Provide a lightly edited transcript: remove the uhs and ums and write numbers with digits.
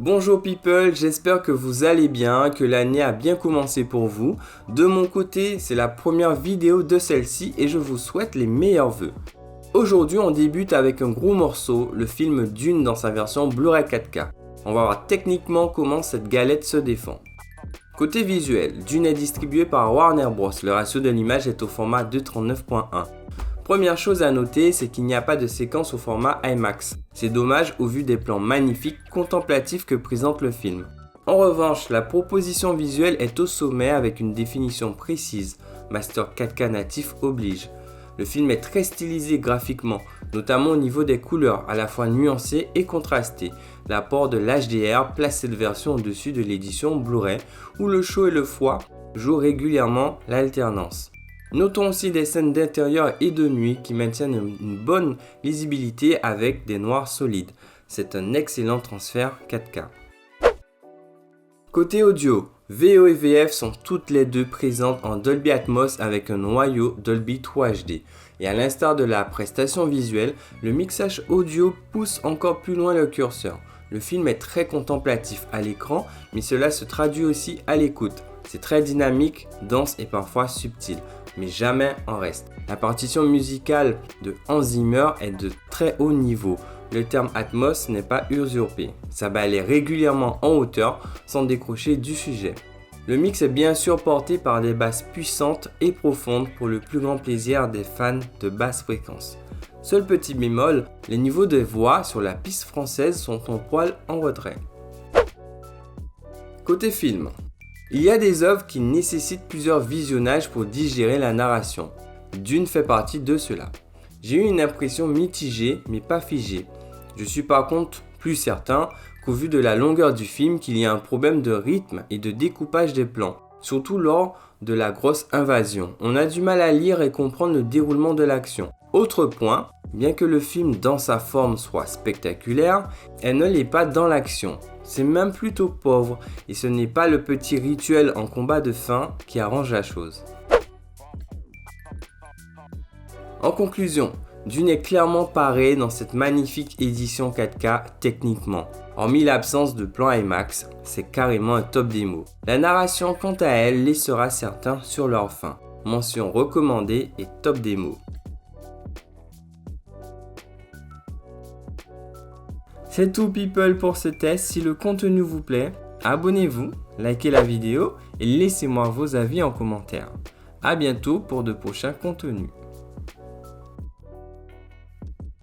Bonjour people, j'espère que vous allez bien, que l'année a bien commencé pour vous. De mon côté, c'est la première vidéo de celle-ci et je vous souhaite les meilleurs vœux. Aujourd'hui, on débute avec un gros morceau, le film Dune dans sa version Blu-ray 4K. On va voir techniquement comment cette galette se défend. Côté visuel, Dune est distribué par Warner Bros. Le ratio de l'image est au format 2:39.1. Première chose à noter, c'est qu'il n'y a pas de séquence au format IMAX. C'est dommage au vu des plans magnifiques contemplatifs que présente le film. En revanche, la proposition visuelle est au sommet avec une définition précise. Master 4K natif oblige. Le film est très stylisé graphiquement, notamment au niveau des couleurs, à la fois nuancées et contrastées. L'apport de l'HDR place cette version au-dessus de l'édition Blu-ray, où le chaud et le froid jouent régulièrement l'alternance. Notons aussi des scènes d'intérieur et de nuit qui maintiennent une bonne lisibilité avec des noirs solides. C'est un excellent transfert 4K. Côté audio, VO et VF sont toutes les deux présentes en Dolby Atmos avec un noyau Dolby 3 HD. Et à l'instar de la prestation visuelle, le mixage audio pousse encore plus loin le curseur. Le film est très contemplatif à l'écran, mais cela se traduit aussi à l'écoute. C'est très dynamique, dense et parfois subtil, mais jamais en reste. La partition musicale de Hans Zimmer est de très haut niveau. Le terme Atmos n'est pas usurpé. Ça balaye régulièrement en hauteur sans décrocher du sujet. Le mix est bien sûr porté par des basses puissantes et profondes pour le plus grand plaisir des fans de basse fréquence. Seul petit bémol, les niveaux de voix sur la piste française sont un poil en retrait. Côté film, il y a des œuvres qui nécessitent plusieurs visionnages pour digérer la narration. Dune fait partie de cela. J'ai eu une impression mitigée mais pas figée. Je suis par contre plus certain qu'au vu de la longueur du film qu'il y a un problème de rythme et de découpage des plans, surtout lors de la grosse invasion. On a du mal à lire et comprendre le déroulement de l'action. Autre point, bien que le film dans sa forme soit spectaculaire, elle ne l'est pas dans l'action. C'est même plutôt pauvre et ce n'est pas le petit rituel en combat de fin qui arrange la chose. En conclusion, Dune est clairement paré dans cette magnifique édition 4K techniquement. Hormis l'absence de plan IMAX, c'est carrément un top démo. La narration quant à elle laissera certains sur leur faim. Mention recommandée et top démo. C'est tout people pour ce test. Si le contenu vous plaît, abonnez-vous, likez la vidéo et laissez-moi vos avis en commentaire. A bientôt pour de prochains contenus.